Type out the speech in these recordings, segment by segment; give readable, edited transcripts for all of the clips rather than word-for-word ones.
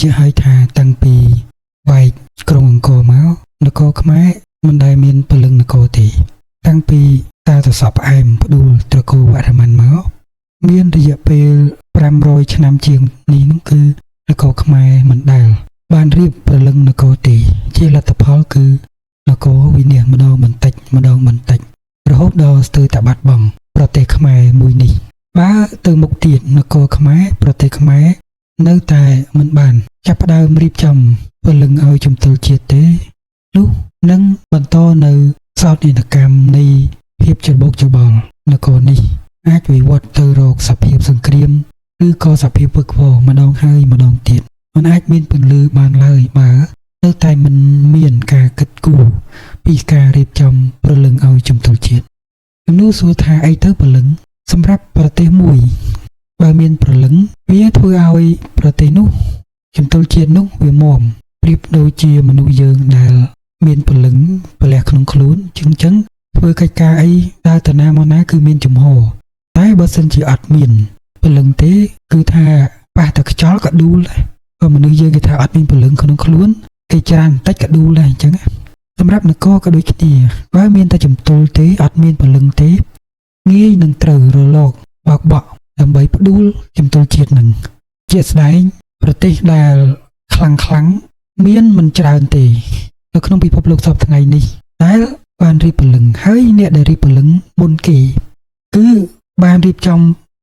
ជាឲ្យថាតាំងពីវាយក្រុងអង្គរមកនគរខ្មែរមិនដែលមានពលឹងនគរទេតាំងពីតាទសពផ្អែមផ្ដួលត្រកូលវរ្ម័នមកមានរយៈពេល500ឆ្នាំជាងនេះនោះគឺនគរខ្មែរមិនដែលបានរៀបពលឹងនគរទេជាលទ្ធផលគឺនគរវិនិច្ឆ័យម្ដងបន្តិចរហូតដល់ស្ទើរតែបាត់បង់ប្រទេសខ្មែរមួយនេះបើទៅមុខទៀតនគរខ្មែរប្រទេសខ្មែរនៅតែមិនបានចាប់ផ្ដើមរៀបចំពលឹងឲ្យជំទល់ជាតិទេនោះនឹងបន្តនៅសោកនាដកម្មនៃភាពច្របូកច្របល់នគរនេះអាចវិវត្តទៅរកសភាពសង្គ្រាមឬក៏សភាពវឹកវរម្ដងហើយម្ដងទៀតមិនអាចមានពន្លឺបានឡើយបើនៅតែមិនមានការគិតគូរពីការរៀបចំពលឹងឲ្យជំទល់ជាតិជំនួសសួរថាអីទៅពលឹងសម្រាប់ប្រទេសមួយបើមានពលឹងវាធ្វើឲ្យប្រទេសនោះជំទល់ជាតិនោះវាមាំប្រៀបដូចជាមនុស្សយើងដែលមានពលឹងប្រលះក្នុងខ្លួនចឹងធ្វើកិច្ចការអីដើរទៅណាមកណាគឺមានចំហតែបើសិនជាអត់មានពលឹងទេគឺថាប៉ះតែខ្យល់ក៏ដួលដែរបើមនុស្សយើងគេថាអត់មានពលឹងក្នុងខ្លួនគេច្រើនបន្តិចក៏ដួលដែរអញ្ចឹងសម្រាប់នគរក៏ដូចគ្នាបើមានតែជំទល់ទេអត់មានពលឹងទេងាយនឹងត្រូវរលកបោកបក់ដើម្បីផ្ដួលជំទល់ជាតិនឹងជាក់ស្ដែងប្រទេសដែលខ្លាំងមានមិនច្រើនទេនៅក្នុងពិភពលោកសពថ្ងៃនេះដែលបានរៀបពលឹងហើយអ្នកដែលរៀបពលឹងមុនគេគឺបានរៀបចំ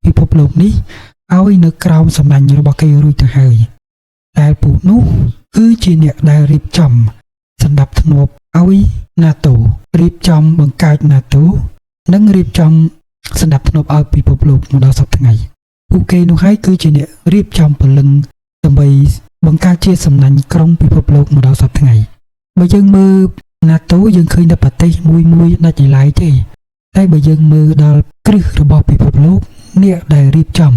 ពិភពលោកនេះឲ្យនៅក្រោមសំណាញ់របស់គេរួចទៅហើយដែលពួកនោះគឺជាអ្នកដែលរៀបចំសណ្ដាប់ធ្នាប់ឲ្យ NATO រៀបចំបង្កើត NATO និងរៀបចំសណ្ដាប់ធ្នាប់ឲ្យពិភពលោកមកដល់សប្តាហ៍ថ្ងៃពួកគេនោះហើយគឺជាអ្នករៀបចំពលឹងដើម្បីបង្កើតជាសំណាញ់ក្រុងពិភពលោកមកដល់សប្តាហ៍ថ្ងៃបើយើងមើល NATO យើងឃើញតែប្រទេសមួយដាច់ឡើយទេតែបើយើងមើលដល់គ្រឹះរបស់ពិភពលោកអ្នកដែលរៀបចំ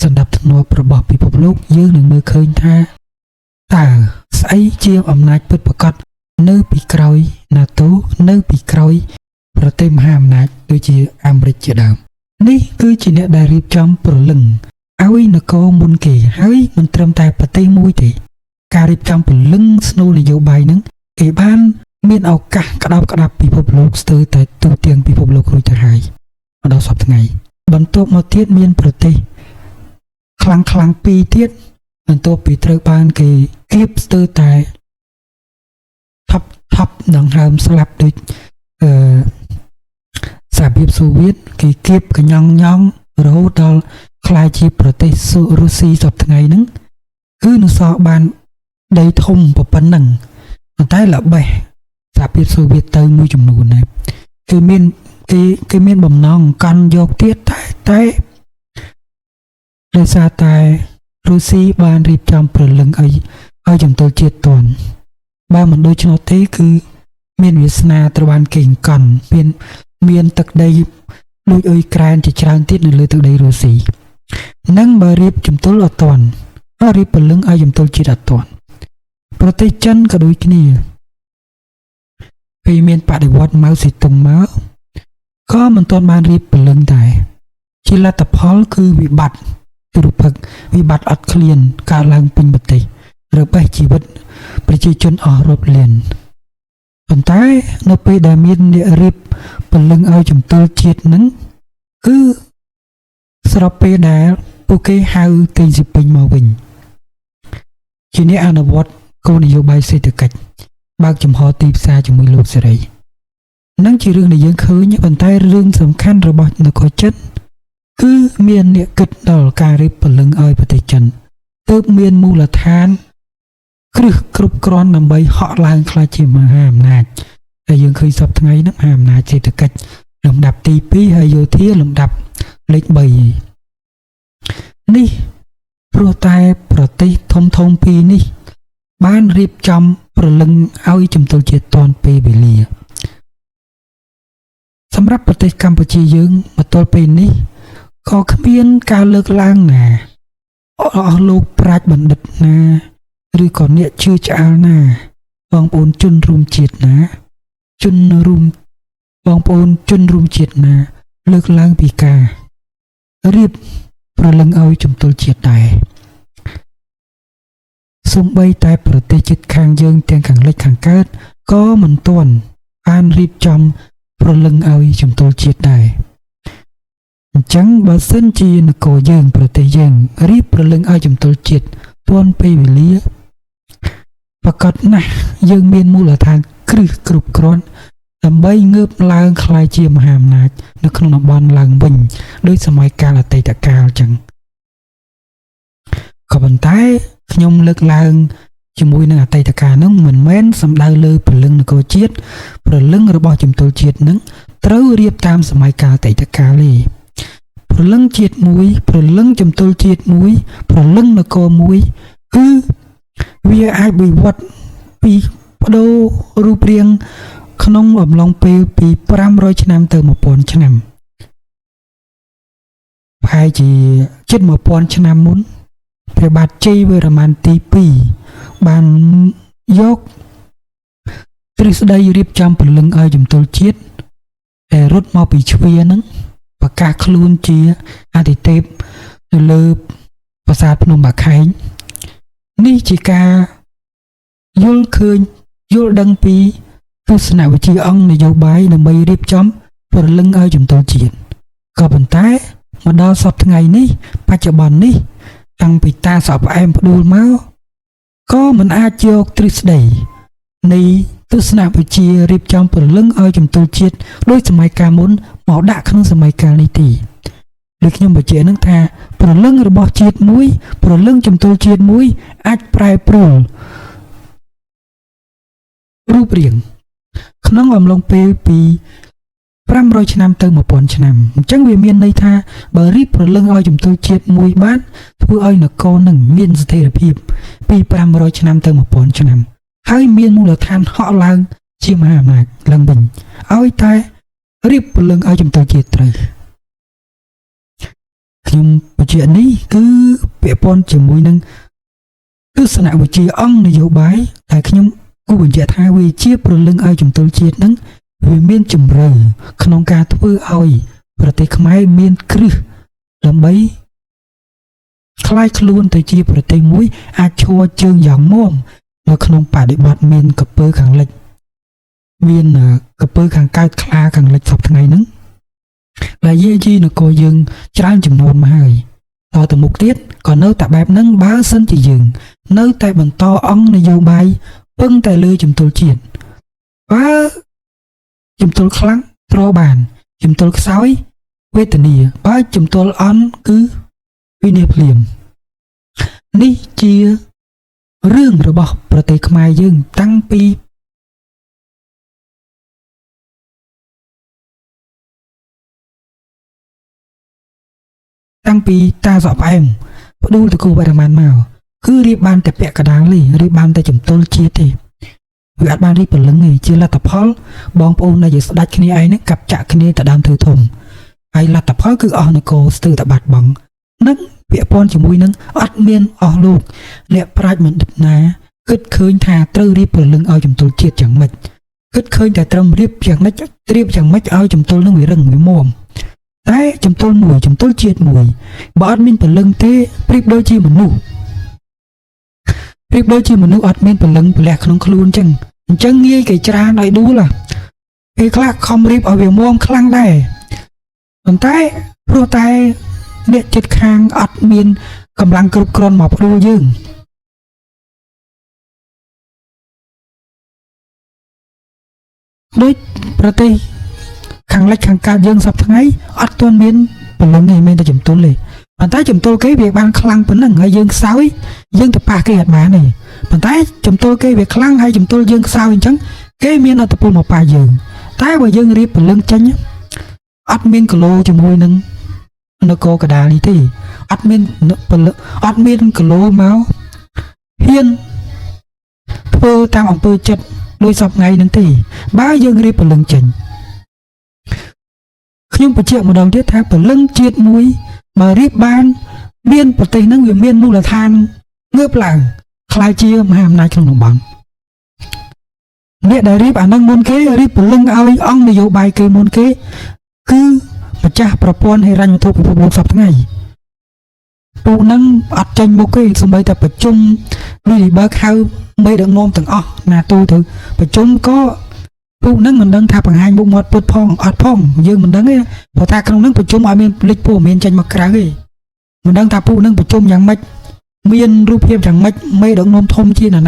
សណ្ដាប់ធ្នាប់របស់ពិភពលោកយើងនឹងមើលឃើញថាតើស្អីជាអំណាចពិតប្រាកដនៅពីក្រោយ NATO នៅពីក្រោយប្រទេសមហាអំណាចដូចជាអាមេរិកជាដើមនេះគឺជាអ្នកដែលរៀបចំប្រលឹងឲ្យនគរមុនគេហើយមិនត្រឹមតែប្រទេសមួយទេការរៀបចំប្រលឹងស្នូលនយោបាយនឹងគេបានមានឱកាសក្តាប់ពិភពលោកស្ទើរតែទូទាំងពិភពលោករួចទៅហើយមកដល់សប្តាហ៍ថ្ងៃបន្ទាប់មកទៀតមានប្រទេសខ្លាំងពីរទៀតបន្ទាប់ពីត្រូវបានគេគៀបស្ទើរតែថប់ដង្ហើមស្លាប់ដូចសហភាពសូវៀតគេគៀបកញ្ញងរហូតដល់ក្លាយជាប្រទេសរុស្ស៊ីសប្តាហ៍ថ្ងៃហ្នឹងគឺនៅសល់បានដីធំប៉ុណ្ណឹងប៉ុន្តែល្បេះសហភាពសូវៀតទៅមួយចំនួនដែរគេមានបំណងកាន់យកទៀតតែដោយសារតែរុស្ស៊ីបានរៀបចំប្រលឹងឲ្យជំទល់ជាតិតន់បើមិនដូច្នោះទេគឺមានវាសនាត្រូវបានគេកន់មានទឹកដីដូចអ៊ុយក្រែនជាច្រើនទៀតនៅលើទឹកដីរុស្ស៊ីនឹងបើរៀបជំទល់អត់តន់រៀបប្រលឹងឲ្យជំទល់ជាតិអត់តន់ប្រទេសចិនក៏ដូចគ្នាពេលមានបដិវត្តម៉ៅសេតុងមកក៏មិនទាន់បានរៀបប្រលឹងដែរជាលទ្ធផលគឺវិបត្តិទុរភិក្សវិបត្តិអត់ឃ្លានកើតឡើងពេញប្រទេសរបេះជីវិតប្រជាជនអស់រាប់លានប៉ុន្តែនៅពេលដែលមានអ្នករៀបពលឹងឲ្យជំទល់ជាតិនឹងគឺស្របពេលដែលពួកគេហៅតេងស៊ីពីងមកវិញជាអ្នកអនុវត្តគោលនយោបាយសេដ្ឋកិច្ចបើកចំហទីផ្សារជាមួយលោកសេរីនឹងជារឿងដែលយើងឃើញប៉ុន្តែរឿងសំខាន់របស់នគរចិនគឺមានអ្នកគិតដល់ការរៀបពលឹងឲ្យប្រទេសចិនទើបមានមូលដ្ឋានគ្រឹះគ្រប់គ្រាន់ដើម្បីហក់ឡើងខ្លាចជាមហាអំណាចដែលយើងឃើញសពថ្ងៃហ្នឹងមហាអំណាចសេដ្ឋកិច្ចលំដាប់ទី2ហើយយោធាលំដាប់លេខ3នេះព្រោះតែប្រទេសធំពីរនេះបានរៀបចំប្រលឹងឲ្យជំទល់ជាតិតន់ពេលវេលាសម្រាប់ប្រទេសកម្ពុជាយើងមកទល់ពេលនេះក៏គ្មានការលើកឡើងណាអស់លោកប្រាជ្ញបណ្ឌិតណាឬក៏អ្នកជឿឆ្អាលណាបងប្អូនជនរួមជាតិណាបងប្អូនជនរួមជាតិណាលើកឡើងពីការរៀបប្រលឹងឲ្យជំទល់ជាតិដែរ សូម្បីតែប្រទេសជិតខាងយើងទាំងខាងលិចខាងកើតក៏មិនទាន់បានរៀបចំព្រលឹងឲ្យជំទល់ជាតិដែរអញ្ចឹងបើសិនជានគរយើងប្រទេសយើងរៀបព្រលឹងឲ្យជំទល់ជាតិទាន់ពេលវេលាប្រកាសណាស់យើងមានមូលដ្ឋានគ្រឹះគ្រប់គ្រាន់ដើម្បីងើបឡើងក្លាយជាមហាអំណាចនៅក្នុងតំបន់ឡើងវិញដោយសម័យកាលអតីតកាលអញ្ចឹងក៏ប៉ុន្តែខ្ញុំលើកឡើងជាមួយនឹងអតីតកាលនោះមិនមែនសំដៅលើព្រលឹងនគរជាតិព្រលឹងរបស់ជំទល់ជាតិនឹងត្រូវរៀបតាមសម័យកាលអតីតកាលទេព្រលឹងជាតិមួយព្រលឹងជំទល់ជាតិមួយព្រលឹងនគរមួយគឺវាអាចវិវត្តពីបដូររូបរាងក្នុងអំឡុងពេលពី500ឆ្នាំទៅ1000ឆ្នាំប្រហែលជាជិត1000ឆ្នាំមុនព្រះបាទជ័យវរ្ម័នទី2បានយកទ្រឹស្ដីរៀបចំព្រលឹងឲ្យជំទល់ជាតិដែលរត់មកពីជ្វាហ្នឹងប្រកាសខ្លួនជាអាទិទេពនៅលើប្រាសាទភ្នំបាខែងនេះជាការយល់ឃើញយល់ដឹងពីទស្សនវិជ្ជាអង្គនយោបាយដើម្បីរៀបចំព្រលឹងឲ្យជំទល់ជាតិក៏ប៉ុន្តែមកដល់សប្តាហ៍ថ្ងៃនេះបច្ចុប្បន្ននេះតាំងពីតាសក់ផ្អែមផ្ដួលមកក៏មិនអាចយកទ្រឹស្ដីនៃទស្សនវិជ្ជារៀបចំព្រលឹងឲ្យជំទល់ជាតិដោយសម័យកាលមុនមកដាក់ក្នុងសម័យកាលនេះទេដូចខ្ញុំបញ្ជាក់នឹងថាព្រលឹងរបស់ជាតិមួយព្រលឹងជំទល់ជាតិមួយអាចប្រែប្រួលរូបរាងក្នុងអំឡុងពេលពី500ឆ្នាំទៅ1000ឆ្នាំអញ្ចឹងវាមានន័យថាបើរៀបព្រលឹងឲ្យជំទល់ជាតិមួយបានធ្វើឲ្យនគរនឹងមានស្ថិរភាពពី500ឆ្នាំទៅ1000ឆ្នាំហើយមានមូលដ្ឋានហក់ឡើងជាមហាអំណាចឡើងវិញឲ្យតែរៀបព្រលឹងឲ្យជំទល់ជាតិត្រូវខ្ញុំបញ្ជាក់នេះគឺពាក់ព័ន្ធជាមួយនឹងទស្សនវិជ្ជាអង្គនយោបាយដែលខ្ញុំគូបញ្ជាក់ថាវាជាព្រលឹងឲ្យជំទល់ជាតិនឹងវាមានជំរឿក្នុងការធ្វើឲ្យប្រទេសខ្មែរមានគ្រឹះដើម្បីคล้ายខ្លួនទៅជាប្រទេសមួយអាចឈរជើងយ៉ាងមាំនៅក្នុងបដិបត្តិមានកពើខាងលិចមានកពើខាងកើតខ្លាខាងលិចសពថ្ងៃហ្នឹងដែលយាយីនគរយើងច្រើនចំនួនមកហើយតទៅមុខទៀតក៏នៅតែបែបហ្នឹងបើសិនជាយើងនៅតែបន្តអង្គនយោបាយពឹងតែលើជំទល់ជាតិបើជំទល់ខ្លាំងទ្របានជំទល់ខ្សោយវេទនាបើជំទល់អន់គឺវិនិច្ឆ័យភ្លាមនេះជារឿងរបស់ប្រទេសខ្មែរយើងតាំងពីតាសក់ផ្អែមផ្ដួលតកូវរ្ម័នមកគឺរៀបបានតែពាក់កណ្ដាលទេរៀបបានតែជំទល់ជាតិទេវាអត់បានរៀបព្រលឹងទេជាលទ្ធផលបងប្អូនដែលជាស្ដេចគ្នាឯងហ្នឹងកាប់ចាក់គ្នាទៅដើមធ្វើធំហើយលទ្ធផលគឺអស់នគរស្ទើរតែបាត់បង់នឹងពាក់ព័ន្ធជាមួយនឹងអត់មានអស់លោកអ្នកប្រាជ្ញបណ្ឌិតណាគិតឃើញថាត្រូវរៀបព្រលឹងឲ្យជំទល់ជាតិយ៉ាងម៉េចគិតឃើញតែត្រឹមរៀបយ៉ាងម៉េចឲ្យជំទល់នឹងវារឹងវាមាំតែជំទល់មួយជំទល់ជាតិមួយបើអត់មានព្រលឹងទេប្រៀបដូចជាមនុស្សអត់មានព្រលឹងពលះក្នុងខ្លួនអញ្ចឹងងាយគេច្រានឲ្យដួលគេខ្លះខំរៀបឲ្យវាមាំខ្លាំងដែរប៉ុន្តែព្រោះតែអ្នកចិត្តខាងអត់មានកម្លាំងគ្រប់គ្រាន់មកផ្ដួលយើងដូចប្រទេសខាងលិចខាងកើតយើងសប្តាហ៍ថ្ងៃអត់ទាន់មានព្រលឹងទេមានតែជំទល់ទេប៉ុន្តែជំទល់គេវាបានខ្លាំងប៉ុណ្ណឹងហើយយើងខ្សោយយើងទៅប៉ះគេអត់បានទេប៉ុន្តែជំទល់គេវាខ្លាំងហើយជំទល់យើងខ្សោយអញ្ចឹងគេមានអត្តពលមកប៉ះយើងតែបើយើងរៀបព្រលឹងចេញអត់មានគីឡូជាមួយនឹងនគរកដាលនេះទេអត់មានគីឡូមកហ៊ានធ្វើតាមអំពើចិត្តដោយសពថ្ងៃនឹងទេបើយើងរៀបព្រលឹងចេញខ្ញុំបញ្ជាក់ម្ដងទៀតថាព្រលឹងជាតិមួយមករៀបបានមានប្រទេសនឹងវាមានមូលដ្ឋានងើបឡើងខ្លាយជាមហាអំណាចក្នុងតំបន់អ្នកដែលរៀបអានឹងមុនគេរៀបព្រលឹងឲ្យអង្គនយោបាយគេមុនគេគឺម្ចាស់ប្រព័ន្ធហិរញ្ញវត្ថុពិភពលោកសពថ្ងៃ ពួកហ្នឹងអត់ចាញ់មុខទេសូម្បីតែប្រជុំលីបើហៅមេដឹកនាំទាំងអស់ណាទូទៅប្រជុំក៏ពួកហ្នឹងមិនដឹងថាបង្ហាញមុខមាត់ពុតផងអត់ផងយើងមិនដឹងទេព្រោះថាក្នុងហ្នឹងប្រជុំឲ្យមានលេចព័ត៌មានចេញមកក្រៅទេមិនដឹងថាពួកហ្នឹងប្រជុំយ៉ាងម៉េចមានរូបភាពយ៉ាងម៉េចមេដឹកនាំធំជាណា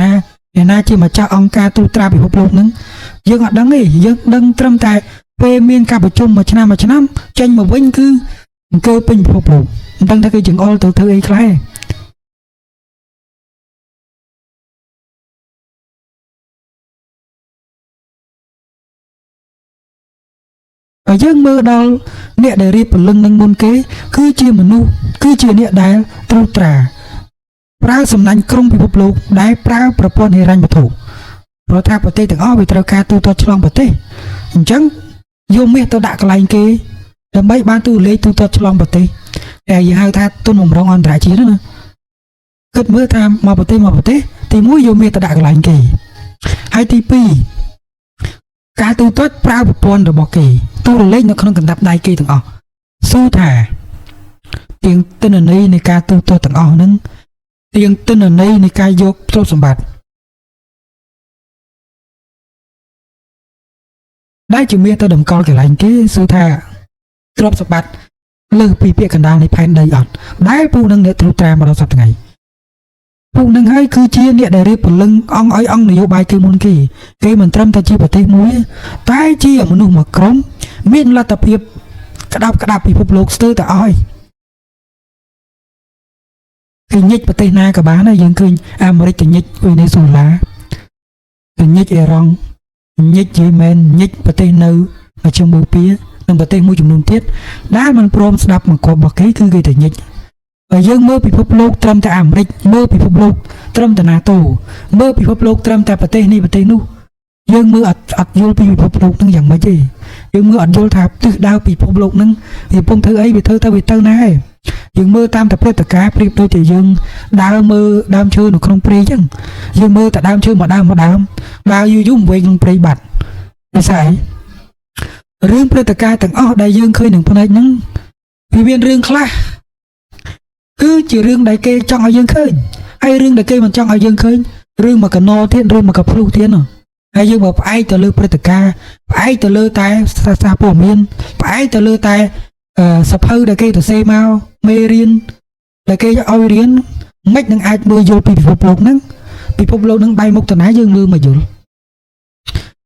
ណាជាម្ចាស់អង្គការទូតត្រាពិភពលោកហ្នឹងយើងអត់ដឹងទេយើងដឹងត្រឹមតែពេលមានការប្រជុំមួយឆ្នាំចេញមកវិញគឺអង្គើពេញពិភពលោកមិនដឹងថាគេចង្អុលទៅធ្វើអីខ្លះហើយយើងមើលដល់អ្នកដែលរៀបព្រលឹងនឹងមុនគេគឺជាមនុស្សគឺជាអ្នកដែលត្រួតត្រាប្រើសំណាញ់ក្រុងពិភពលោកដែលប្រើប្រព័ន្ធហិរញ្ញវត្ថុព្រោះថាប្រទេសទាំងអស់វាត្រូវការទូទាត់ឆ្លងប្រទេសអញ្ចឹងយកមាសទៅដាក់កន្លែងគេដើម្បីបានទូលេខទូទាត់ឆ្លងប្រទេសដែលយើងហៅថាទុនបំរុងអន្តរជាតិណាគិតមើលថាមកប្រទេសទី1យកមាសទៅដាក់កន្លែងគេហើយទី2ការទូទាត់ប្រើប្រព័ន្ធរបស់គេទូរលេខនៅក្នុងកណ្ដាប់ដៃគេទាំងអស់សួរថាទាំងទិន្នន័យនៃការទូទាត់ទាំងអស់ហ្នឹងទាំងទិន្នន័យនៃការយកទ្រព្យសម្បត្តិដែលជាមាសទៅតម្កល់កន្លែងគេសួរថាទ្រព្យសម្បត្តិលើសពីពាក្យកណ្ដាលនៃផែនដីអត់ដែលពួកនឹងអ្នកត្រួតត្រាមកដល់សប្តាហ៍ថ្ងៃពួកនឹងហើយគឺជាអ្នកដែលរៀបព្រលឹងអង្គឲ្យអង្គនយោបាយគេមុនគេមិនត្រឹមតែជាប្រទេសមួយតែជាមនុស្សមួយក្រុមមានលទ្ធភាពក្តាប់ពិភពលោកស្ទើរតែអស់គេញិចប្រទេសណាក៏បានដែរយើងឃើញអាមេរិកទៅញិចវេណេស៊ុយឡាទៅញិចអ៊ីរ៉ង់ញិចយេម៉ែនញិចប្រទេសនៅមជ្ឈមបូព៌ានិងប្រទេសមួយចំនួនទៀតដែលមិនព្រមស្ដាប់បង្គាប់របស់គេគឺគេទៅញិចហើយយើងមើលពិភពលោកត្រឹមតែអាមេរិកមើលពិភពលោកត្រឹមតែណាតូមើលពិភពលោកត្រឹមតែប្រទេសនេះប្រទេសនោះយើងមើលអត់យល់ពីពិភពលោកនឹងយ៉ាងម៉េចទេយើងមើលអត់យល់ថាទិសដៅពិភពលោកនឹងវាកំពុងធ្វើអីវាធ្វើទៅណាឯងយើងមើលតាមតែព្រឹត្តិការណ៍ប្រៀបដូចជាយើងដើរមើលដើមឈើនៅក្នុងព្រៃអញ្ចឹងយើងមើលតែដើមឈើមួយដើមដើរយូរវែងក្នុងព្រៃបាត់ដូចស្អីរឿងព្រឹត្តិការណ៍ទាំងអស់ដែលយើងឃើញនឹងផ្នែកហ្នឹងវាមានរឿងខ្លះគឺជារឿងដែលគេចង់ឲ្យយើងឃើញហើយរឿងដែលគេមិនចង់ឲ្យយើងឃើញរឿងមួយកណោទៀតរឿងមួយកភ្លុះទៀតណាហើយយើងមកផ្អែកទៅលើព្រឹត្តិការណ៍ផ្អែកទៅលើតែសារព័ត៌មានផ្អែកទៅលើតែសភៅដែលគេទៅសេមកមេរៀនដែលគេឲ្យរៀនមិននឹងអាចមើលយល់ពីពិភពលោកហ្នឹងបែរមុខទៅណាយើងមើលមកយល់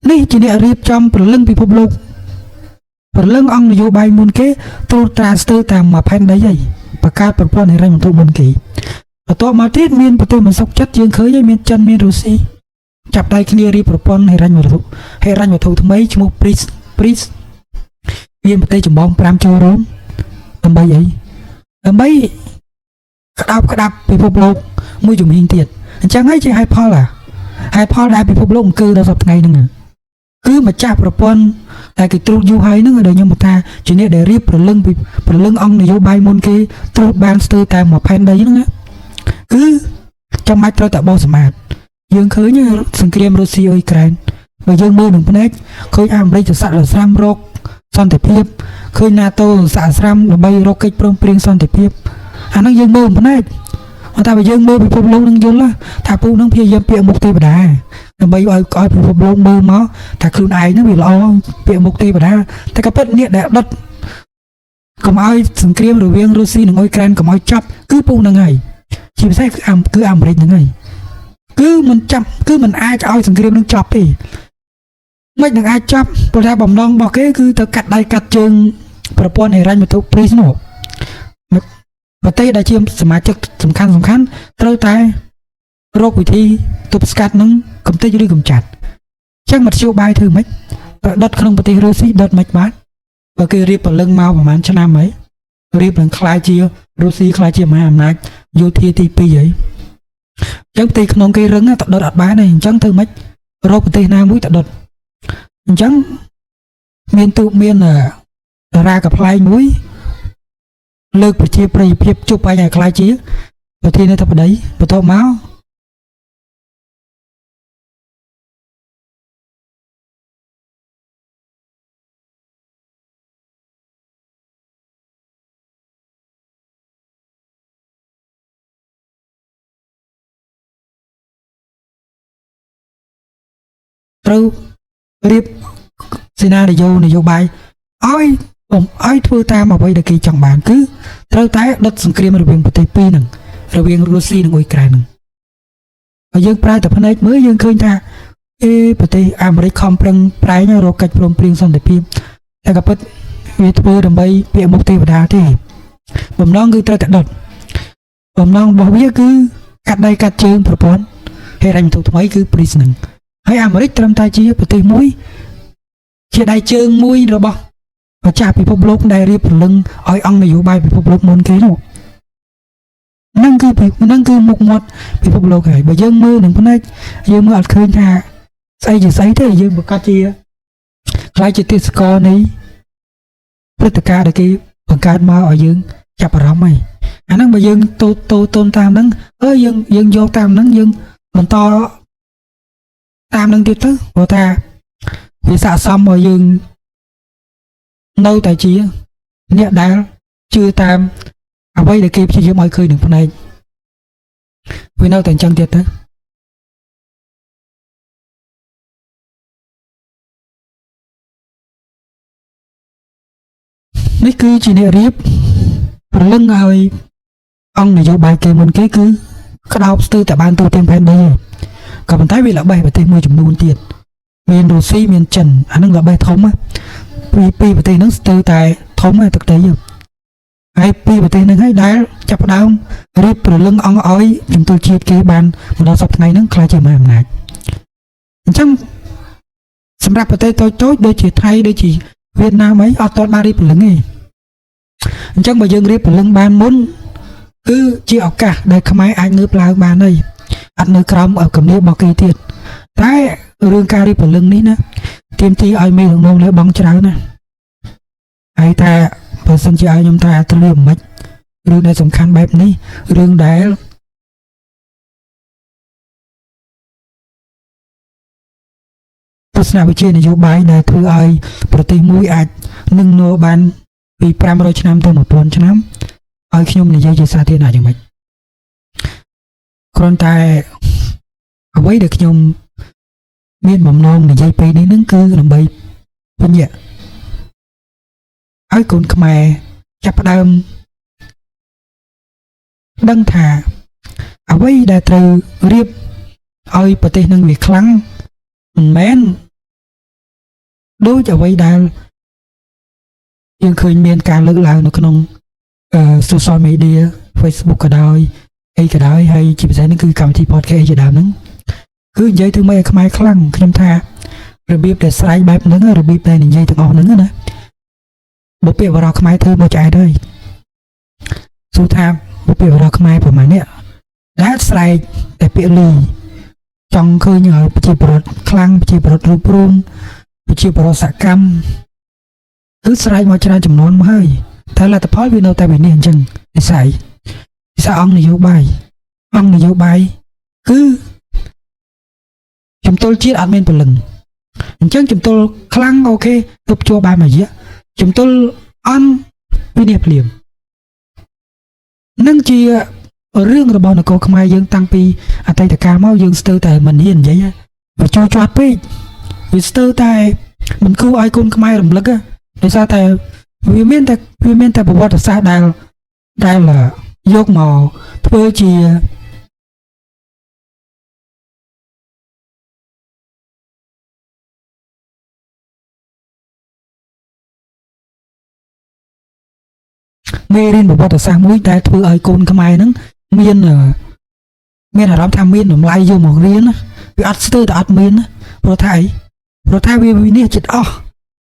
នេះជាអ្នករៀបចំព្រលឹងពិភពលោកព្រលឹងអង្គនយោបាយមុនគេត្រួតត្រាស្ទើរតាមមួយផែនដីហើយបង្កើតប្រព័ន្ធហិរញ្ញវត្ថុមុនគេបន្ទាប់មកទៀតមានប្រទេសមិនសុខចិត្តយើងឃើញហើយមានចិនមានរុស្ស៊ីចាប់ដៃគ្នារៀបប្រព័ន្ធហិរញ្ញវត្ថុថ្មីឈ្មោះ BRICS មានប្រទេសចម្បង5ចូលរួមដើម្បីអីដើម្បីក្តាប់ពិភពលោកមួយជំនាញទៀតអញ្ចឹងហើយជាហេតុផលដែលពិភពលោកអង្គើដល់សប្តាហ៍ថ្ងៃហ្នឹងគឺម្ចាស់ប្រព័ន្ធដែលគេត្រួតយូរហើយហ្នឹងដែលខ្ញុំថាជាអ្នកដែលរៀបព្រលឹងអង្គនយោបាយមុនគេត្រួតបានស្ទើរតែមួយផែនដីហ្នឹងគឺចាំបាច់ត្រូវតែបោះសម្អាតយើងឃើញសង្គ្រាមរុស្ស៊ីអ៊ុយក្រែនបើយើងមើលនឹងភ្នែកឃើញអាមេរិកទៅសាក់ស្រាំរកសន្តិភាពឃើញ NATO សាក់ស្រាំដើម្បីរកកិច្ចព្រមព្រៀងសន្តិភាពអាហ្នឹងយើងមើលភ្នែកតែបើយើងមើលពិភពលោកនឹងយល់ថាពួកនឹងព្យាយាមពាក្យមុខទេវតាដើម្បីឲ្យពិភពលោកមើលមកថាខ្លួនឯងហ្នឹងវាល្អពាក្យមុខទេវតាតែក៏ពិតអ្នកដែលដុតកុំឲ្យសង្គ្រាមរវាងរុស្ស៊ីនិងអ៊ុយក្រែនកុំឲ្យចប់គឺពួកនឹងហើយជាពិសេសគឺអាមេរិកហ្នឹងហើយគឺមិនអាចឲ្យសង្គ្រាមនឹងចប់ទេមិននឹងអាចចប់ព្រោះថាបំណងរបស់គេគឺទៅកាត់ដៃកាត់ជើងប្រព័ន្ធហិរញ្ញវត្ថុព្រីសនោះប្រទេសដែលជាសមាជិកសំខាន់ត្រូវតែរកវិធីទប់ស្កាត់នឹងកំទេចឬកំចាត់អញ្ចឹងមធ្យោបាយធ្វើម៉េចដុតក្នុងប្រទេសរុស្ស៊ីដុតមិនបានបើគេរៀបព្រលឹងមកប្រហែលឆ្នាំហើយរៀបនឹងខ្លាយជារុស្ស៊ីខ្លាយជាមហាអំណាចយោធាទី2ហើយអញ្ចឹងប្រទេសក្នុងគេរឹងទៅដុតអត់បានទេអញ្ចឹងធ្វើម៉េចរកប្រទេសណាមួយទៅដុតអញ្ចឹងមានតារាកំ pl ែងមួយលើកប្រជាប្រិយភាពជប់ឲ្យខ្លាយជាប្រធានាធិបតីបន្ទាប់មក ត្រូវរៀបសេនានយោបាយឲ្យធ្វើតាមអ្វីដែលគេចង់បានគឺត្រូវតែដុតសង្គ្រាមរវាងប្រទេសពីរហ្នឹងរវាងរុស្ស៊ីនិងអ៊ុយក្រែនហ្នឹងហើយយើងប្រើតែផ្នែកមើលយើងឃើញថាប្រទេសអាមេរិកខំប្រឹងប្រែងរកកិច្ចព្រមព្រៀងសន្តិភាពតែក៏ពិតវាធ្វើដើម្បីពាក្យមុខទេវតាទេបំណងគឺត្រូវតែដុតបំណងរបស់វាគឺកាត់ដៃកាត់ជើងប្រព័ន្ធហេរ៉ាញ់វត្ថុថ្មីគឺ PRIS ហ្នឹងហើយអាមេរិកត្រឹមតែជាប្រទេសមួយជាដៃជើងមួយរបស់ម្ចាស់ពិភពលោកដែលរៀបរលឹងឲ្យអង្គនយោបាយពិភពលោកមុនគេនោះហ្នឹងគឺមុខមាត់ពិភពលោកហើយបើយើងមើលនឹងផ្នែកយើងមើលអត់ឃើញថាស្អីជាស្អីទេយើងប្រកាសជាខ្លាចជាទេសកលនៃព្រឹត្តិការណ៍ដែលគេបង្កើតមកឲ្យយើងចាប់អារម្មណ៍ហើយអាហ្នឹងបើយើងតូនតាមហ្នឹងយើងយកតាមហ្នឹងយើងបន្តតាមហ្នឹងទៀតទៅព្រោះថាវាស័ក្តិសមឲ្យយើងនៅតែជាអ្នកដែលជឿតាមអ្វីដែលគេព្យាយាមឲ្យឃើញនឹងផ្នែកវានៅតែអញ្ចឹងទៀតទៅនេះគឺជាអ្នករៀបប្រលឹងឲ្យអង្គនយោបាយគេមុនគេគឺក្តោបស្ទើរតែបានទូទាំងផែនដីក៏ប៉ុន្តែវាល្បេះប្រទេសមួយចំនួនទៀតមានរុស្ស៊ីមានចិនអានឹងល្បេះធំពីប្រទេសហ្នឹងស្ទើរតែធំទឹកដីហើយពីប្រទេសហ្នឹងហើយដែលចាប់ផ្ដើមរៀបប្រលឹងអង្គឲ្យជំទល់ជាតិគេបានមកដល់សប្តាហ៍ថ្ងៃហ្នឹងខ្លាចជាមហាអំណាចអញ្ចឹងសម្រាប់ប្រទេសតូចដូចជាថៃដូចជាវៀតណាមអីអត់ទាន់បានរៀបប្រលឹងទេអញ្ចឹងបើយើងរៀបប្រលឹងបានមុនគឺជាឱកាសដែលខ្មែរអាចងើបឡើងបានហើយអត់នៅក្រោមគំនាបរបស់គេទៀតតែរឿងការរៀបប្រលឹងនេះណាទាមទារឲ្យមេដឹកនាំលះបង់ច្រើនណាហើយតែបើសិនជាឲ្យខ្ញុំថាទៅលើមិនរឿងដែលសំខាន់បែបនេះរឿងដែលទស្សនវិជ្ជានយោបាយដែលធ្វើឲ្យប្រទេសមួយអាចនឹងនៅបានពី500ឆ្នាំទៅ1000ឆ្នាំឲ្យខ្ញុំនិយាយជាសាធារណៈយ៉ាងម៉េចគ្រាន់តែអ្វីដែលខ្ញុំមានបំណងនិយាយពេលនេះនឹងគឺដើម្បីពញ្ញាឲ្យកូនខ្មែរចាប់ផ្ដើមដឹងថាអ្វីដែលត្រូវរៀបឲ្យប្រទេសនឹងវាខ្លាំងមិនមែនដូចអ្វីដែលយើងឃើញមានការលើកឡើងនៅក្នុងsocial media Facebook ក៏ដោយអីក៏ដោយហើយជាពិសេសនេះគឺកម្មវិធី podcast ជាដើមហ្នឹងគឺនិយាយទៅមិនឲ្យខ្មែរខ្លាំងខ្ញុំថារបៀបដែលស្រែកបែបហ្នឹងរបៀបដែលនិយាយទាំងអស់ហ្នឹងណាបុព្វបុរសខ្មែរធ្វើមកឆ្អែតហើយសួរថាបុព្វបុរសខ្មែរប្រហែលនេះដែលស្រែកតែពាក្យលីចង់ឃើញឲ្យប្រជាពលរដ្ឋខ្លាំងប្រជាពលរដ្ឋរួបរวมប្រជាពលរដ្ឋសកម្មគឺស្រែកមកច្រើនចំនួនមកហើយតែលទ្ធផលវានៅតែវានេះអញ្ចឹងនិស័យអង្គនយោបាយគឺជំទល់ជាតិអត់មានពលឹងអញ្ចឹងជំទល់ខ្លាំងអូខេទប់ជួបបានមួយរយៈជំទល់អន់វិនិច្ឆ័យភ្លាមនឹងជារឿងរបស់នគរខ្មែរយើងតាំងពីអតីតកាលមកយើងស្ទើរតែមិនហ៊ាននិយាយវាចូលជាប់ពេកវាស្ទើរតែមិនគួរឲ្យកូនខ្មែររំលឹកដោយសារតែវាមានតែប្រវត្តិសាស្ត្រដែលយកមកធ្វើជាមេរៀនប្រវត្តិសាស្ត្រមួយដែលធ្វើឲ្យកូនខ្មែរហ្នឹងមានអារម្មណ៍ថាមានតម្លៃយកមករៀនវាអត់ស្ទើរតែអត់មានព្រោះថាវាវិនិច្ឆ័យចិត្តអស់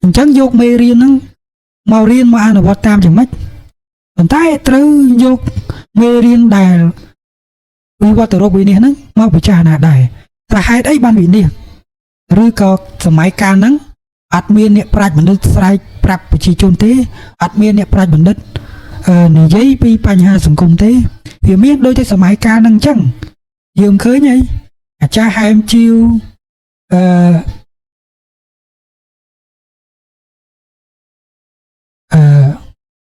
អញ្ចឹងយកមេរៀនហ្នឹងមករៀនមកអនុវត្តតាមយ៉ាងម៉េចប៉ុន្តែត្រូវយកមេរៀនដែលវិវត្តរោគវិនិច្ឆ័យហ្នឹងមកពិចារណាដែរតែហេតុអីបានវិនិច្ឆ័យឬក៏សម័យកាលហ្នឹងអត់មានអ្នកប្រាជ្ញបណ្ឌិតស្រែកប្រាប់ប្រជាជនទេអត់មានអ្នកប្រាជ្ញបណ្ឌិតនិយាយពីបញ្ហាសង្គមទេវាមានដូចតែសម័យកាលហ្នឹងអញ្ចឹងយើងឃើញហើយអាចារ្យហែមជីវ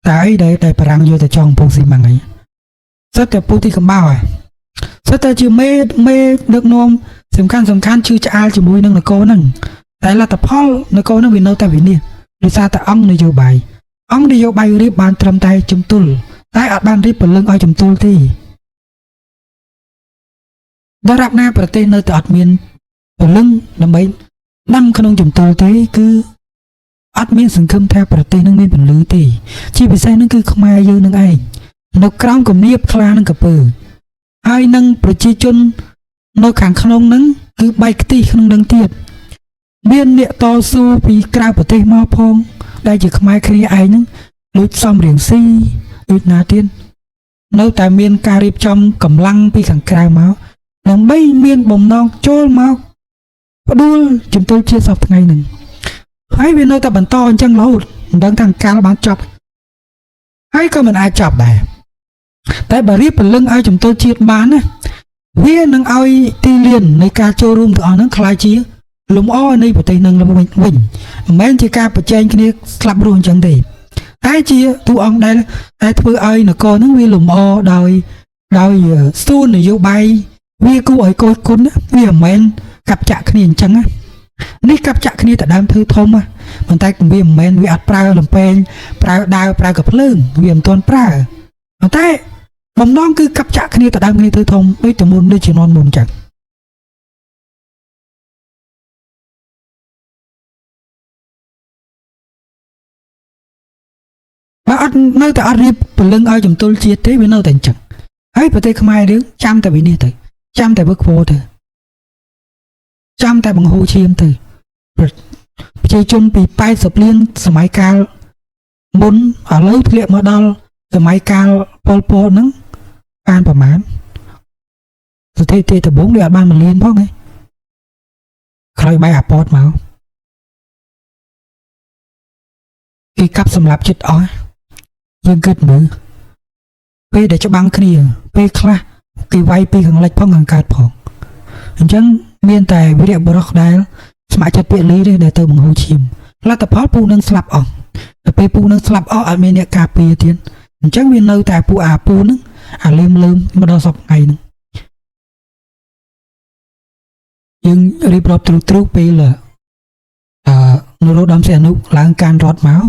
តែអីដែលបារាំងយកទៅចងពងស៊ីម៉ាំងអីសិតតែពូទីកំបោហ៎សិតតែជាមេដឹកនាំ សំខាន់ជឿឆ្អាលជាមួយនឹងនគរហ្នឹងតែលទ្ធផលនគរហ្នឹងវានៅតែវិនិច្ឆ័យដោយសារតែអង្គនយោបាយរៀបបានត្រឹមតែជំទល់តែអត់បានរៀបពលឹងឲ្យជំទល់ទេដរាបណាប្រទេសនៅតែអត់មានពលឹងដើម្បីដាំក្នុងជំទល់ទេគឺអត់មានសង្ឃឹមថាប្រទេសនឹងមានពលឺទេជាពិសេសនឹងគឺខ្មែរយើងនឹងឯងនៅក្រោមគំនាបខ្លានឹងកពើហើយនឹងប្រជាជននៅខាងក្នុងនឹងគឺបែកខ្ទិះក្នុងនឹងទៀតមានអ្នកតស៊ូពីក្រៅប្រទេសមកផងដែលជាខ្មែរគ្នាឯងហ្នឹងដូចសំរៀងស៊ីដូចណាទៀតនៅតែមានការរៀបចំកម្លាំងពីខាងក្រៅមកដើម្បីមានបំណងចូលមកផ្ដួលជំទល់ជាសពថ្ងៃហ្នឹងហើយវានៅតែបន្តអញ្ចឹងរហូតមិនដឹងថាកាលបានចប់ហើយក៏មិនអាចចប់ដែរតែបើរៀបពលឹងឲ្យជំទល់ជាតិបានណាវានឹងឲ្យទីលាននៃការចូលរួមទាំងអស់ហ្នឹងខ្លាយជាលំអនៃប្រទេសនឹងវិញមិនមែនជាការប្រជែងគ្នាស្លាប់រស់អញ្ចឹងទេតែជាតួអង្គដែលធ្វើឲ្យនគរហ្នឹងវាលំអដោយស្ទូននយោបាយវាគួរឲ្យកោតគុណវាមិនមែនកាប់ចាក់គ្នាអញ្ចឹងនេះកាប់ចាក់គ្នាតែដើមធ្វើធំប៉ុន្តែវាមិនមែនវាអត់ប្រើលំពេងប្រើដាវប្រើកាភ្លើងវាមិនទាន់ប្រើប៉ុន្តែបំណងគឺកាប់ចាក់គ្នាតែដើមគ្នាធ្វើធំដូចតែមុនដូចជំនាន់មុនអញ្ចឹងបើអត់នៅតែអត់រៀបពលឹងឲ្យជំទល់ជាតិទេវានៅតែអញ្ចឹងហើយប្រទេសខ្មែរយើងចាំតែវិនិច្ឆ័យទៅចាំតែវឹកវរទៅចាំតែបង្ហូរឈាមទៅប្រជាជនពី80លានសម័យកាលមុនឥឡូវធ្លាក់មកដល់សម័យកាលប៉ុលពតហ្នឹងបានប្រមាណស្ថិតិដំបូងវាអត់បាន1លានផងទេក្រោយបាយអាប៉តមកគេកាប់សម្លាប់ចិត្តអស់យើងគិតមើលពេលដែលច្បាំងគ្នាពេលខ្លះគេវាយពីខាងលិចផងខាងកើតផងអញ្ចឹងមានតែវីរៈបុរសដែលស្ម័គ្រចិត្តពលីទេដែលទៅបង្ហូរឈាមលទ្ធផលពូនឹងស្លាប់អស់តែពេលពូនឹងស្លាប់អស់អត់មានអ្នកការពារទៀតអញ្ចឹងវានៅតែពូអាពូនឹងអាលើមមកដល់សប្តាហ៍ហ្នឹងយើងរៀបរាប់ទ្រុកពេលនរោត្តមសីហនុឡើងការរត់មក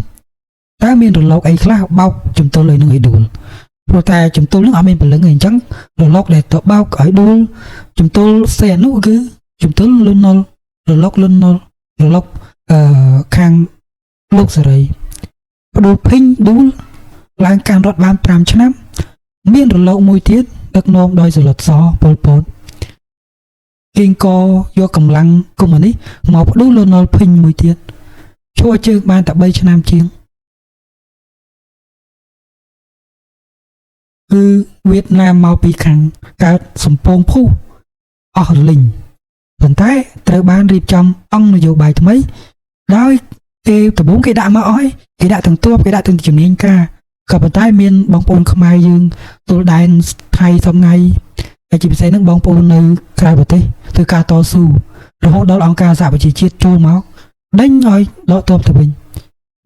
តើមានរលកអីខ្លះបោកជំទល់ឲ្យនឹងឲ្យដួលព្រោះតែជំទល់នឹងអត់មានពលឹងអីអញ្ចឹងរលកដែលទៅបោកឲ្យដួលជំទល់សីហនុគឺជំទល់លន់នល់រលកខាងលោកសេរីផ្ដួលភីងដួលឡើងការរត់បាន5ឆ្នាំមានរលកមួយទៀតដឹកនាំដោយសឡុតសប៉ុលពតគីងកយកកម្លាំងកុម្មុយនីសមកផ្ដួលលន់នល់ភីងមួយទៀតឈួរជើងបានតែ3ឆ្នាំជាងគឺវៀតណាមមកពីខាងកើតសំពងភូអស់រលីងប៉ុន្តែត្រូវបានរៀបចំអង្គនយោបាយថ្មីដោយគេដំបូងគេដាក់មកអស់ហើយគេដាក់ទាំងទ័ពគេដាក់ទាំងជំនាញការក៏ប៉ុន្តែមានបងប្អូនខ្មែរយើងទល់ដែនថៃសំងៃហើយជាពិសេសនឹងបងប្អូននៅក្រៅប្រទេសធ្វើការតស៊ូរហូតដល់អង្គការសហប្រជាជាតិចូលមកដេញឲ្យដកទ័ពទៅវិញ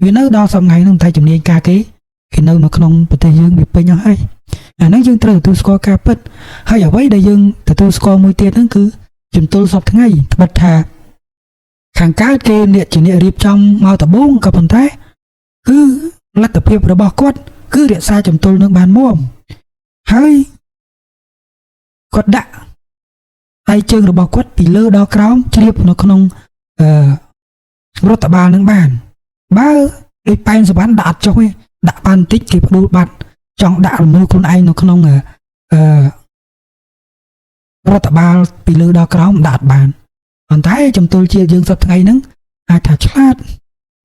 វានៅដល់សំងៃនឹងតែជំនាញការគេនៅក្នុងប្រទេសយើងវាពេញអស់ហើយអាហ្នឹងយើងត្រូវទទួលស្គាល់ការពិតហើយអ្វីដែលយើងទទួលស្គាល់មួយទៀតហ្នឹងគឺជំទល់សពថ្ងៃត្បិតថាខាងកើតគេអ្នកជាអ្នករៀបចំមកដំបូងក៏ប៉ុន្តែគឺលទ្ធភាពរបស់គាត់គឺរក្សាជំទល់នឹងបានមាំហើយគាត់ដាក់ដៃជើងរបស់គាត់ពីលើដល់ក្រោមជ្រាបនៅក្នុងរដ្ឋបាលនឹងបានបើដូចប៉ែនសវណ្ណដាក់អត់ចុះទេដាក់បានបន្តិចគេផ្ដួលបាត់ចង់ដាក់លំនួលខ្លួនឯងនៅក្នុងរដ្ឋបាលពីលើដល់ក្រោមដាក់បានប៉ុន្តែជំទល់ជាយើងសប្តាហ៍ថ្ងៃហ្នឹងអាចថាឆ្លាត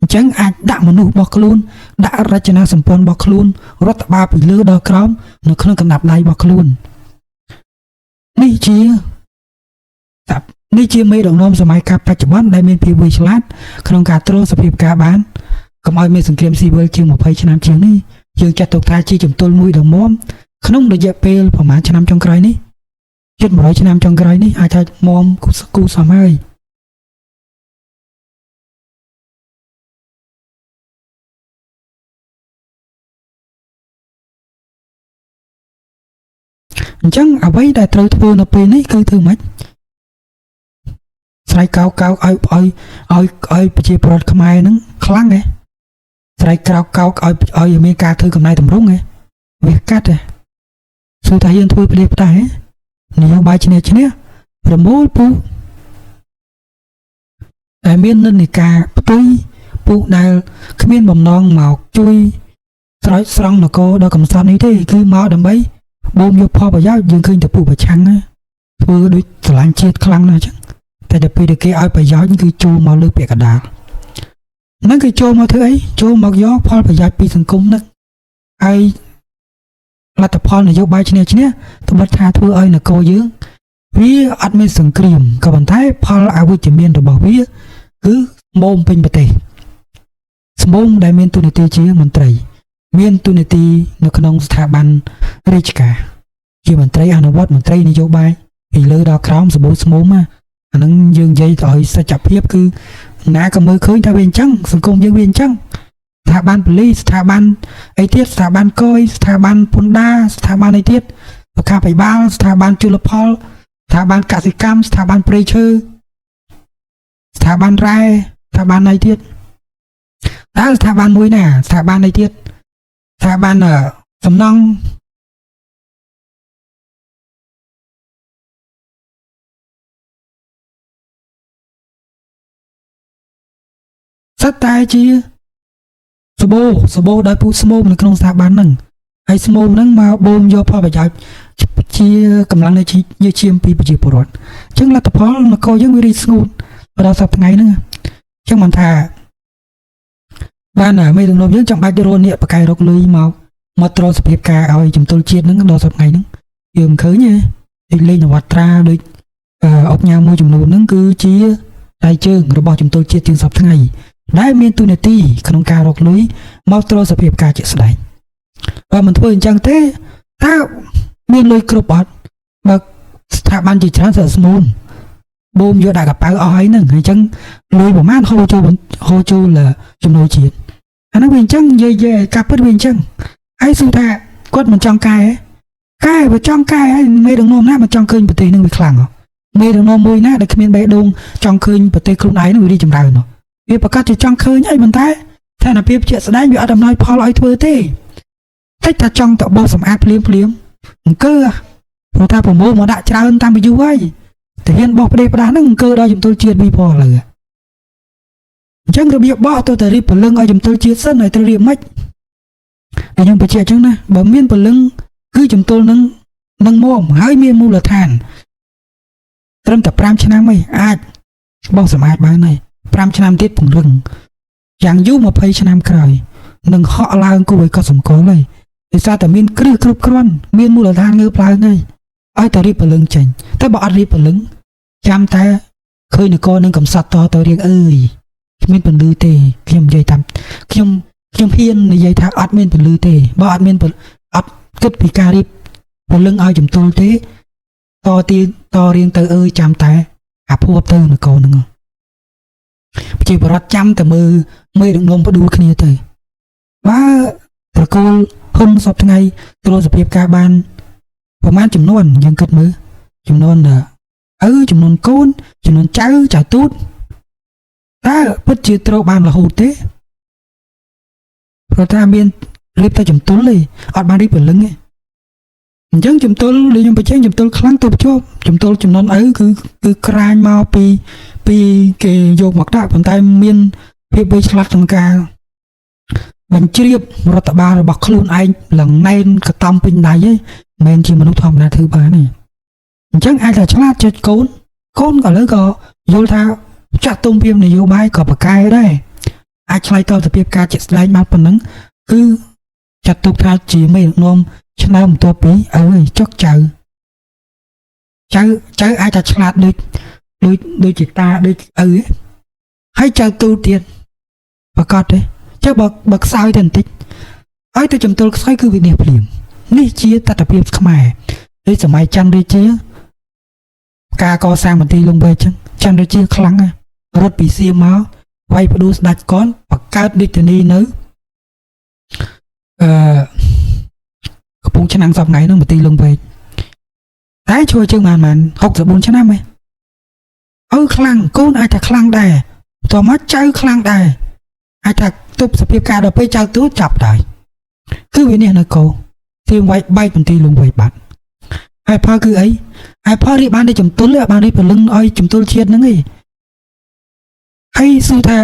អញ្ចឹងអាចដាក់មនុស្សរបស់ខ្លួនដាក់រចនាសម្ព័ន្ធរបស់ខ្លួនរដ្ឋបាលពីលើដល់ក្រោមនៅក្នុងកណ្ដាប់ដៃរបស់ខ្លួននេះជាមេដឹកនាំសម័យកាលបច្ចុប្បន្នដែលមានភាពវៃឆ្លាតក្នុងការទ្រសភាពការបានកុំឲ្យមានសង្គ្រាមស៊ីវិលជាង20ឆ្នាំជាងនេះយើងចាត់ទុកថាជាជំទល់មួយដ៏មាំក្នុងរយៈពេលប្រហែលឆ្នាំចុងក្រោយនេះជិត100ឆ្នាំចុងក្រោយនេះអាចថាមាំគូសមហើយអញ្ចឹងអ្វីដែលត្រូវធ្វើនៅពេលនេះគឺធ្វើម៉េច ស្រ័យកោកឲ្យប្រជាពលរដ្ឋខ្មែរហ្នឹងខ្លាំងហ៎ស្រ័យកោកឲ្យមានការធ្វើកំណែតម្រង់ហ៎វាកាត់ហ៎សួរថាយើងធ្វើផ្លេសផ្ដាស់ហ៎នយោបាយឈ្នះប្រមូលពូតែមាននិន្នាការផ្ទុយពូដែលគ្មានបំណងមកជួយស្រោចស្រង់នគរដល់កំសត់នេះទេគឺមកដើម្បីបូមយកផលប្រយោជន៍យើងឃើញតែពូប្រឆាំងណាធ្វើដូចស្រឡាញ់ជាតិខ្លាំងណាស់អញ្ចឹងតែដល់ពេលគេឲ្យប្រយោជន៍គឺចូលមកលើពាក្យកណ្ដាលហ្នឹងគេចូលមកធ្វើអីចូលមកយកផលប្រយោជន៍ពីសង្គមហ្នឹងហើយលទ្ធផលនយោបាយឈ្នះត្បិតថាធ្វើឲ្យនគរយើងវាអត់មានសង្គ្រាមក៏ប៉ុន្តែផលអវិជ្ជមានរបស់វាគឺស្មូមពេញប្រទេសស្មូមដែលមានទូនាទីជាមន្ត្រីមានទូនាទីនៅក្នុងស្ថាប័នរាជការជាមន្ត្រីអនុវត្តមន្ត្រីនយោបាយពីលើដល់ក្រោមសម្បូរស្មូមអាហ្នឹងយើងនិយាយទៅឲ្យសច្ចភាពគឺណាក៏មើលឃើញថាវាអញ្ចឹងសង្គមយើងវាអញ្ចឹងស្ថាប័នប៉ូលីសស្ថាប័នអីទៀតស្ថាប័នកយស្ថាប័នពន្ធដារស្ថាប័នអីទៀតសុខាភិបាលស្ថាប័នជលផលស្ថាប័នកសិកម្មស្ថាប័នព្រៃឈើស្ថាប័នរ៉ែស្ថាប័នអីទៀតតើស្ថាប័នមួយណាស្ថាប័នអីទៀតស្ថាប័នសំណង់សិតតែជាសបោដោយពូស្មូមនៅក្នុងស្ថាប័នហ្នឹងហើយស្មូមហ្នឹងមកបូមយកផលប្រយោជន៍ជាកម្លាំងនៃជាឈាមពីប្រជាពលរដ្ឋអញ្ចឹងលទ្ធផលនគរយើងវារីស្ងួតដល់សប្តាហ៍ថ្ងៃហ្នឹងអញ្ចឹងមិនថាបានមេដឹកនាំយើងចង់បាច់រនៀកបកាយរកលុយមកត្រសភាពការឲ្យជំទល់ជាតិហ្នឹងដល់សប្តាហ៍ថ្ងៃហ្នឹងយើងមិនឃើញទេលេខនវត្រាដូចអុកញ៉ាមួយចំនួនហ្នឹងគឺជាដៃជើងរបស់ជំទល់ជាតិជាងសប្តាហ៍ថ្ងៃដែលមានទូនាទីក្នុងការរកលុយមកត្រសភាពការជាក់ស្ដែងបើមិនធ្វើអញ្ចឹងទេតើមានលុយគ្រប់អត់បើស្ថាប័នជាច្រើនស្មូមបូមយកដាក់កប៉ៅអស់ហើយហ្នឹងអញ្ចឹងលុយប្រមាណហូរចូលចំណូលជាតិអាហ្នឹងវាអញ្ចឹងនិយាយការពិតវាអញ្ចឹងហើយសួរថាគាត់មិនចង់កែបើចង់កែហើយមេដឹកនាំណាមិនចង់ឃើញប្រទេសហ្នឹងវាខ្លាំងមេដឹកនាំមួយណាដែលគ្មានបេះដូងចង់ឃើញប្រទេសខ្លួនឯងហ្នឹងវារីកចម្រើនវាប្រកាសជាចង់ឃើញហើយប៉ុន្តែស្ថានភាពជាក់ស្ដែងវាអត់អំណោយផលឲ្យធ្វើទេតែថាចង់ទៅបោះសម្អាតភ្លាមអង្គើព្រោះថាប្រមូលមកដាក់ច្រើនតាមពីយូរហើយតែហ៊ានបោះផ្ដេសផ្ដាស់ហ្នឹងអង្គើដល់ជំទល់ជាតិវិផលឥឡូវអញ្ចឹងរបៀបបោះទៅតែរៀបពលឹងឲ្យជំទល់ជាតិសិនហើយត្រូវរៀបម៉េចខ្ញុំបញ្ជាក់អញ្ចឹងណាបើមានពលឹងគឺជំទល់នឹងមុំហើយមានមូលដ្ឋានត្រឹមតែ5ឆ្នាំឯងអាចបោះសម្អាតបានហើយ5ឆ្នាំទៀតពង្រឹងយ៉ាងយូរ20ឆ្នាំក្រោយនឹងហក់ឡើងគួរឲ្យកត់សម្គាល់ហើយដោយសារតែមានគ្រឹះគ្រប់គ្រាន់មានមូលដ្ឋានងើបឡើងហើយឲ្យតែរៀបពលឹងចេញតែបើអត់រៀបពលឹងចាំតែឃើញនគរនឹងកំសត់តទៅរៀងអើយគ្មានពលឺទេខ្ញុំនិយាយតាមខ្ញុំហ៊ាននិយាយថាអត់មានពលឺទេបើអត់មានអត់គិតពីការរៀបពលឹងឲ្យជំទល់ទេតរៀងទៅអើយចាំតែអាភ័ព្វទៅនគរនឹងប្រជាពលរដ្ឋចាំតែមើលមេដឹកនាំផ្ដួលគ្នាទៅបើប្រកូលហ៊ុនសពថ្ងៃទ្រសភាពការបានប្រហែលចំនួនយើងគិតមើលចំនួនចំនួនកូនចំនួនចៅទូតតើពិតជាត្រូវបានរហូតទេព្រោះថាមានរៀបតែជំទល់ទេអត់បានរៀបពលឹងទេអញ្ចឹងជំទល់ដែលខ្ញុំបញ្ចេញជំទល់ខ្លាំងទៅជាប់ជំទល់ចំនួនគឺក្រាញមកពីគេយកមកដាក់ប៉ុន្តែមានភាពវៃឆ្លាតក្នុងការបញ្ជ្រាបរដ្ឋបាលរបស់ខ្លួនឯងឡើងណែនកតំពេញដៃឯងមិនមែនជាមនុស្សធម្មតាធ្វើបានទេអញ្ចឹងអាចតែឆ្លាតចុចកូនក៏លើក៏យល់ថាចាក់ទុំពីនយោបាយក៏ប្រកែដែរអាចឆ្លើយតបទៅពីការជាក់ស្ដែងបានប៉ុណ្ណឹងគឺចាត់ទុកថាជាមេដឹកនាំឆ្នើមបន្ទាប់ពីឲ្យចុកចៅអាចតែឆ្លាតដូចជាតាដូចឪហើយចៅទូទៀតប្រកាសទេចុះបើខ្សោយទៅបន្តិចឲ្យទៅជំទល់ខ្សោយគឺវិនិច្ឆ័យភ្លាមនេះជាតថភាពខ្មែរដូចសម័យច័ន្ទរាជាការកសាងមន្ទីរលំវែកចឹងច័ន្ទរាជាខ្លាំងណាស់រត់ពីសៀមមកវាយផ្ដួលស្ដេចកនបង្កើតរាជធានីនៅកំពង់ឆ្នាំងសពថ្ងៃហ្នឹងមន្ទីរលំវែកតែជួយជាងបាន64ឆ្នាំឯង ខ្លាំងកូនអាចថាខ្លាំងដែរតោះមកចៅខ្លាំងដែរអាចថាទប់សភាពការដល់ពេលចៅទូចាប់ដែរគឺវានេះនៅកោទីវាយបែកបន្ទីលងវាយបាត់ហើយផលគឺអីហើយផលរីបានតែជំទល់បានរីពលឹងឲ្យជំទល់ជាតិហ្នឹងឯងហើយសួរថា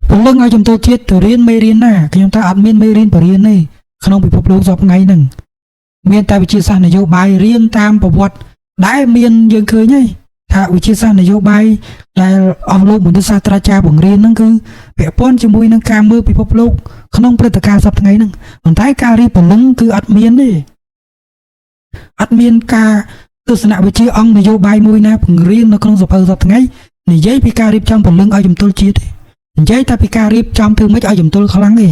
ពលឹងឲ្យជំទល់ជាតិទៅរៀនមេរៀនណាខ្ញុំថាអត់មានមេរៀនបរិញ្ញាទេក្នុងពិភពលោកសពថ្ងៃហ្នឹងមានតែវិទ្យាសាស្ត្រនយោបាយរៀនតាមប្រវត្តិដែលមានយើងឃើញហើយថាវិទ្យាសាស្ត្រនយោបាយដែលអស់លោកមន្ត្រីសាស្ត្រាចារ្យបង្រៀនហ្នឹងគឺពាក់ព័ន្ធជាមួយនឹងការមើលពិភពលោកក្នុងព្រឹត្តិការណ៍សប្តាហ៍ថ្ងៃហ្នឹងប៉ុន្តែការរៀបពលឹងគឺអត់មានទេអត់មានការទស្សនវិជ្ជាអង្គនយោបាយមួយណាបង្រៀននៅក្នុងសភៅសប្តាហ៍ថ្ងៃនិយាយពីការរៀបចំពលឹងឲ្យជំទល់ជាតិទេនិយាយតែពីការរៀបចំធ្វើម៉េចឲ្យជំទល់ខ្លាំងទេ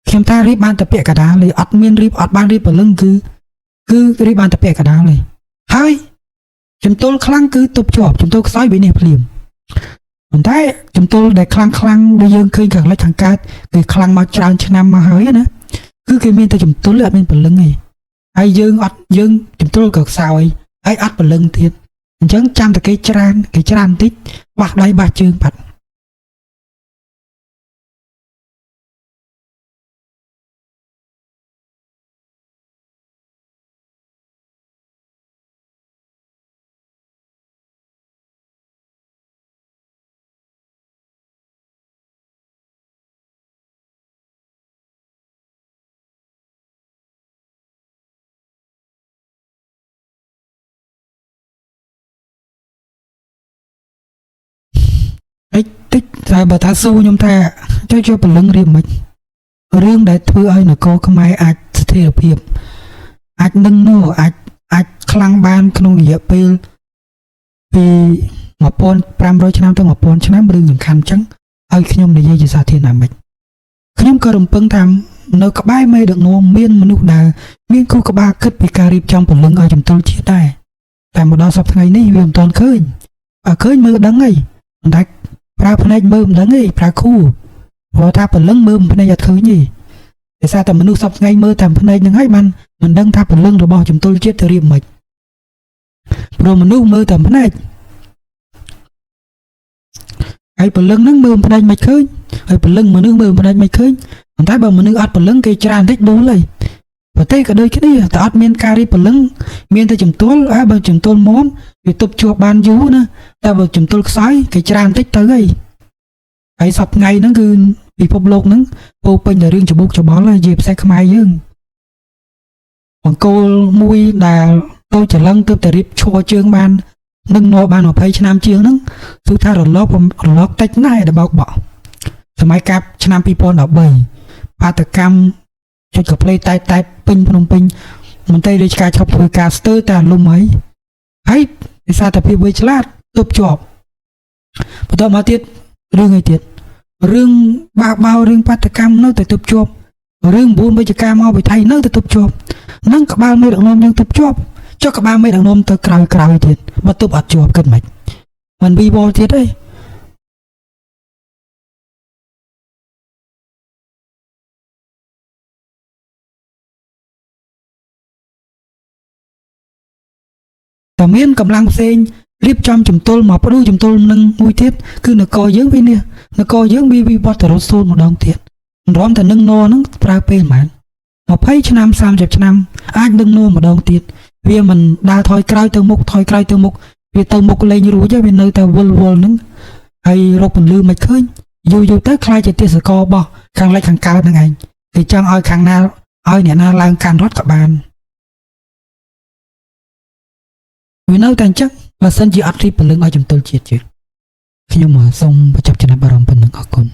ខ្ញុំថារៀបបានតែពាក្យកដាលទេអត់មានរៀបអត់បានរៀបពលឹងគឺរៀបបានតែពាក្យកដាលទេហើយជំទល់ខ្លាំងគឺទប់ជាប់ជំទល់ខ្សោយវានេះភ្លាមប៉ុន្តែជំទល់ដែលខ្លាំងដែលយើងឃើញខាងលិចខាងកើតគឺខ្លាំងមកច្រើនឆ្នាំមកហើយណាគឺគេមានតែជំទល់អត់មានពលឹងទេហើយយើងជំទល់ក៏ខ្សោយហើយអត់ពលឹងទៀតអញ្ចឹងចាំតែគេច្រើនបន្តិចបោះដៃបោះជើងបាត់តិចតែបើថាសួរខ្ញុំថាចូលពលឹងរៀបមិនរឿងដែលធ្វើឲ្យនគរខ្មែរអាចស្ថិរភាពអាចនឹងនោះអាចខ្លាំងបានក្នុងរយៈពេលពី1500ឆ្នាំទៅ1000ឆ្នាំរឿងសំខាន់អញ្ចឹងឲ្យខ្ញុំនិយាយជាសាធារណៈមិនខ្ញុំក៏រំពឹងថានៅក្បែរមេដឹកនាំមានមនុស្សដែលមានគូក្បាលគិតពីការរៀបចំពលឹងឲ្យជំទល់ជាតិដែរតែមកដល់សប្តាហ៍ថ្ងៃនេះវាមិនទាន់ឃើញបើឃើញមើលដឹងហើយប៉ុន្តែប្រើភ្នែកមើលមិនដឹងទេប្រើគូព្រោះថាពលឹងមើលភ្នែកអត់ឃើញទេដោយសារតែមនុស្សសពថ្ងៃមើលតែភ្នែកហ្នឹងហើយបានមិនដឹងថាពលឹងរបស់ជំទល់ជាតិទៅរៀបមិនព្រោះមនុស្សមើលតែភ្នែកហើយពលឹងហ្នឹងមើលភ្នែកមិនឃើញហើយពលឹងមនុស្សមើលភ្នែកមិនឃើញប៉ុន្តែបើមនុស្សអត់ពលឹងគេច្រើនតិចដួលហើយប្រទេសក៏ដូចគ្នាតែអត់មានការរៀបពលឹងមានតែជំទល់បើជំទល់មមវាទប់ជាប់បានយូរណាតែបើជំទល់ខ្សោយគេច្រើនតិចទៅហើយសប្តាហ៍ថ្ងៃហ្នឹងគឺពិភពលោកហ្នឹងពោពេញតែរឿងច្បុកច្បល់ហើយនិយាយភាសាខ្មែរយើងបង្គោលមួយដែលទៅច្រឡឹងទើបតែរៀបឈរជើងបាននឹងនៅបាន20ឆ្នាំជាងហ្នឹងគឺថារលកតិចណាស់ដែលបោកបក់សម័យកាលឆ្នាំ2013បាតកម្មចុចកាផ្លេតែពេញភ្នំពេញមន្ត្រីរាជការឈប់ធ្វើការស្ទើរតែលំហើយដោយសារតែភាពវៃឆ្លាតទប់ជាប់បន្តមកទៀតរឿងអីទៀតរឿងបោរឿងបាតកម្មនៅតែទប់ជាប់រឿង9វិជ្ជការមកពីថៃនៅតែទប់ជាប់នឹងក្បាលមេដឹកនាំយើងទប់ជាប់ចុះក្បាលមេដឹកនាំទៅក្រោយទៀតបើទប់អត់ជាប់គិតមិនមិនវីវល់ទៀតទេតែមានកម្លាំងផ្សេងរៀបចំជំទល់មកផ្ដួលជំទល់នឹងមួយទៀតគឺនគរយើងវានេះនគរយើងវាវិវត្តទៅរត់សូនម្ដងទៀតមិនរំតែនឹងណហ្នឹងប្រើពេលប៉ុន្មាន20ឆ្នាំ30ឆ្នាំអាចនឹងណម្ដងទៀតវាមិនដើរថយក្រោយទៅមុខវាទៅមុខលេងរួចវានៅតែវល់ហ្នឹងហើយរកពន្លឺមិនឃើញយូរទៅខ្លាចជាទេសកលរបស់ខាងលិចខាងកើតហ្នឹងឯងគេចង់ឲ្យខាងណាឲ្យអ្នកណាឡើងកាន់រត់ក៏បានវានៅតែអញ្ចឹងបើសិនជាអត់រីបពលឹងឲ្យជំទល់ជាតិយើងខ្ញុំសូមបញ្ចប់ចំណាប់អារម្មណ៍ប៉ុណ្ណឹងអរគុណ